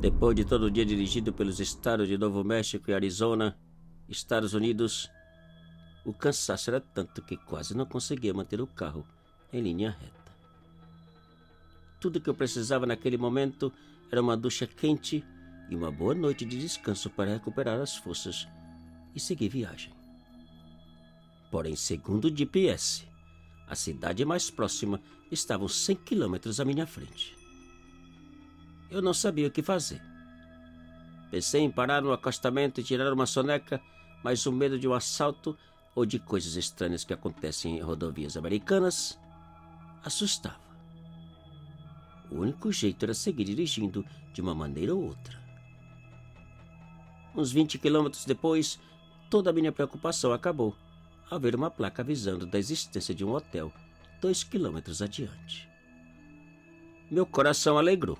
Depois de todo o dia dirigido pelos estados de Novo México e Arizona, Estados Unidos, o cansaço era tanto que quase não conseguia manter o carro em linha reta. Tudo que eu precisava naquele momento era uma ducha quente e uma boa noite de descanso para recuperar as forças e seguir viagem. Porém, segundo o GPS, a cidade mais próxima estava 100 quilômetros à minha frente. Eu não sabia o que fazer. Pensei em parar no acostamento e tirar uma soneca, mas o medo de um assalto ou de coisas estranhas que acontecem em rodovias americanas assustava. O único jeito era seguir dirigindo de uma maneira ou outra. Uns 20 quilômetros depois, toda a minha preocupação acabou ao ver uma placa avisando da existência de um hotel 2 quilômetros adiante. Meu coração alegrou.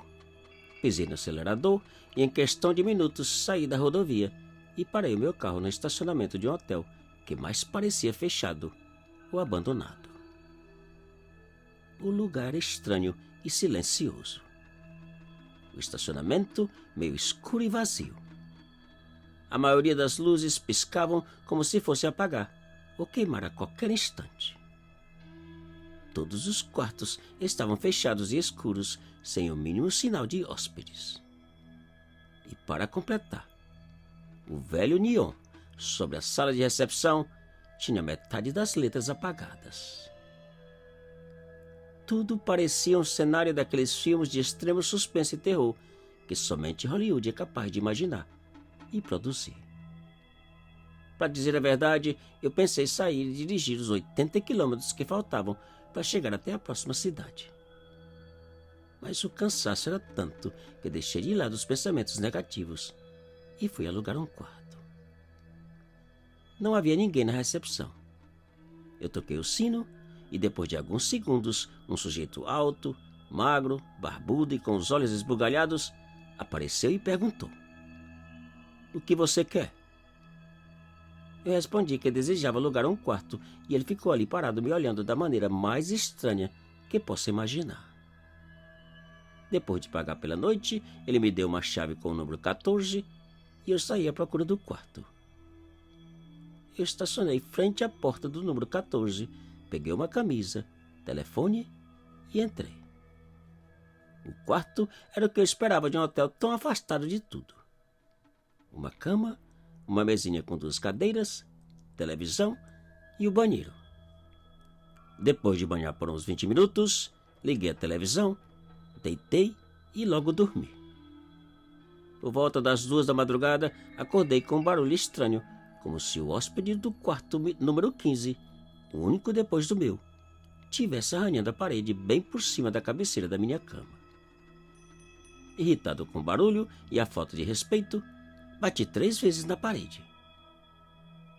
Pisei no acelerador e em questão de minutos saí da rodovia e parei o meu carro no estacionamento de um hotel que mais parecia fechado ou abandonado. O lugar era estranho e silencioso. O estacionamento meio escuro e vazio. A maioria das luzes piscavam como se fosse apagar ou queimar a qualquer instante. Todos os quartos estavam fechados e escuros, sem o mínimo sinal de hóspedes. E para completar, o velho neon sobre a sala de recepção tinha metade das letras apagadas. Tudo parecia um cenário daqueles filmes de extremo suspense e terror que somente Hollywood é capaz de imaginar e produzir. Para dizer a verdade, eu pensei em sair e dirigir os 80 quilômetros que faltavam para chegar até a próxima cidade. Mas o cansaço era tanto que deixei de lado os pensamentos negativos e fui alugar um quarto. Não havia ninguém na recepção. Eu toquei o sino e depois de alguns segundos, um sujeito alto, magro, barbudo e com os olhos esbugalhados apareceu e perguntou: "O que você quer?" Eu respondi que desejava alugar um quarto e ele ficou ali parado me olhando da maneira mais estranha que possa imaginar. Depois de pagar pela noite, ele me deu uma chave com o número 14 e eu saí à procura do quarto. Eu estacionei frente à porta do número 14, peguei uma camisa, telefone e entrei. O quarto era o que eu esperava de um hotel tão afastado de tudo. Uma cama, uma mesinha com 2 cadeiras, televisão e o banheiro. Depois de banhar por uns 20 minutos, liguei a televisão, deitei e logo dormi. Por volta das 2 da madrugada, acordei com um barulho estranho, como se o hóspede do quarto número 15, o único depois do meu, tivesse arranhando a parede bem por cima da cabeceira da minha cama. Irritado com o barulho e a falta de respeito, bati 3 vezes na parede.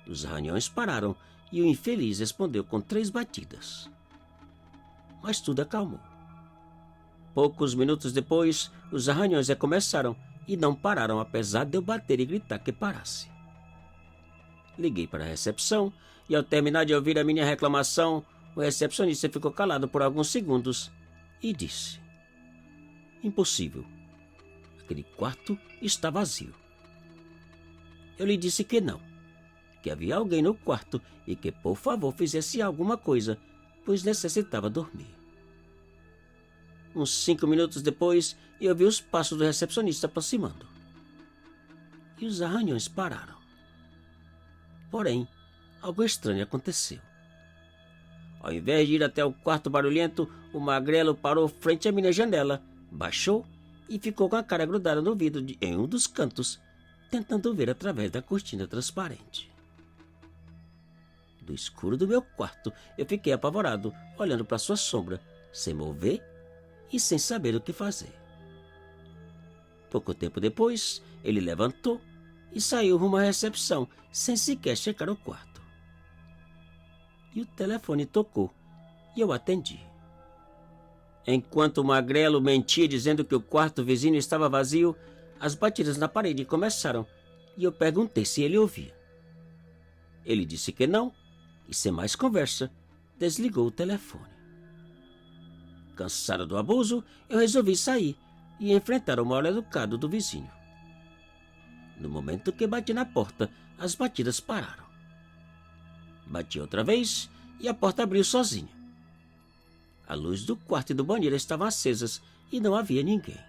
Os arranhões pararam e o infeliz respondeu com 3 batidas. Mas tudo acalmou. Poucos minutos depois, os arranhões recomeçaram e não pararam apesar de eu bater e gritar que parasse. Liguei para a recepção e ao terminar de ouvir a minha reclamação, o recepcionista ficou calado por alguns segundos e disse: "Impossível. Aquele quarto está vazio." Eu lhe disse que não, que havia alguém no quarto e que por favor fizesse alguma coisa, pois necessitava dormir. Uns 5 minutos depois, eu vi os passos do recepcionista aproximando. E os arranhões pararam. Porém, algo estranho aconteceu. Ao invés de ir até o quarto barulhento, o magrelo parou frente à minha janela, baixou e ficou com a cara grudada no vidro em um dos cantos, tentando ver através da cortina transparente. Do escuro do meu quarto, eu fiquei apavorado, olhando para sua sombra, sem mover e sem saber o que fazer. Pouco tempo depois, ele levantou e saiu rumo à recepção, sem sequer checar o quarto. E o telefone tocou e eu atendi. Enquanto o magrelo mentia dizendo que o quarto vizinho estava vazio, as batidas na parede começaram e eu perguntei se ele ouvia. Ele disse que não e, sem mais conversa, desligou o telefone. Cansado do abuso, eu resolvi sair, e enfrentar o mal-educado do vizinho. No momento que bati na porta, as batidas pararam. Bati outra vez e a porta abriu sozinha. A luz do quarto e do banheiro estavam acesas e não havia ninguém.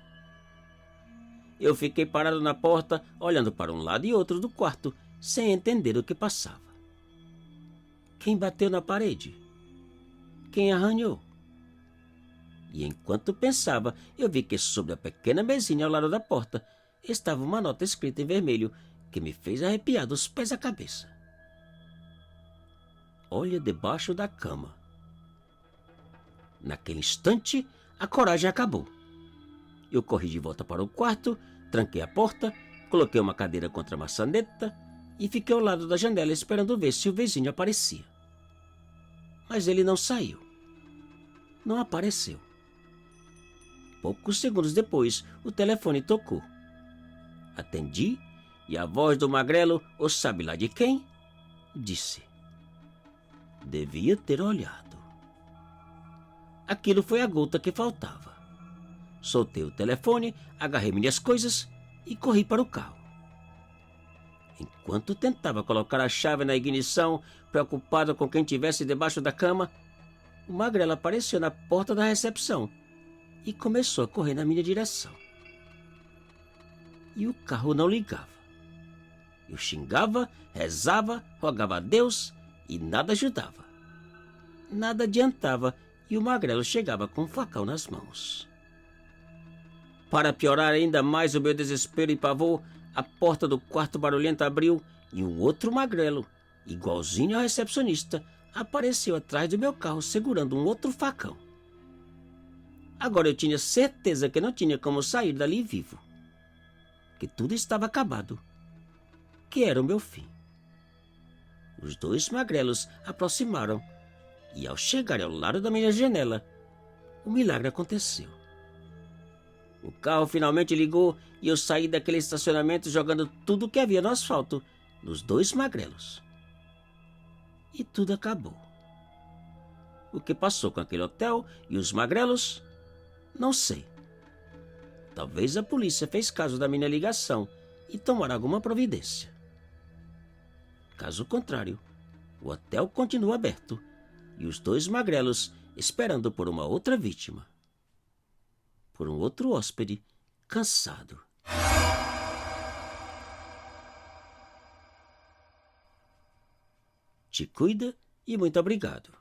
Eu fiquei parado na porta, olhando para um lado e outro do quarto, sem entender o que passava. Quem bateu na parede? Quem arranhou? E enquanto pensava, eu vi que sobre a pequena mesinha ao lado da porta estava uma nota escrita em vermelho que me fez arrepiar dos pés à cabeça. Olha debaixo da cama. Naquele instante, a coragem acabou. Eu corri de volta para o quarto, tranquei a porta, coloquei uma cadeira contra a maçaneta e fiquei ao lado da janela esperando ver se o vizinho aparecia. Mas ele não saiu. Não apareceu. Poucos segundos depois, o telefone tocou. Atendi e a voz do magrelo, ou sabe lá de quem, disse: devia ter olhado. Aquilo foi a gota que faltava. Soltei o telefone, agarrei minhas coisas e corri para o carro. Enquanto tentava colocar a chave na ignição, preocupado com quem tivesse debaixo da cama, o magrelo apareceu na porta da recepção e começou a correr na minha direção. E o carro não ligava. Eu xingava, rezava, rogava a Deus e nada ajudava. Nada adiantava e o magrelo chegava com um facão nas mãos. Para piorar ainda mais o meu desespero e pavor, a porta do quarto barulhento abriu e um outro magrelo, igualzinho ao recepcionista, apareceu atrás do meu carro segurando um outro facão. Agora eu tinha certeza que não tinha como sair dali vivo. Que tudo estava acabado. Que era o meu fim. Os dois magrelos aproximaram e ao chegar ao lado da minha janela, o milagre aconteceu. O carro finalmente ligou e eu saí daquele estacionamento jogando tudo o que havia no asfalto nos dois magrelos. E tudo acabou. O que passou com aquele hotel e os magrelos, não sei. Talvez a polícia fez caso da minha ligação e tomará alguma providência. Caso contrário, o hotel continua aberto e os dois magrelos esperando por uma outra vítima. Por um outro hóspede cansado. Te cuida e muito obrigado.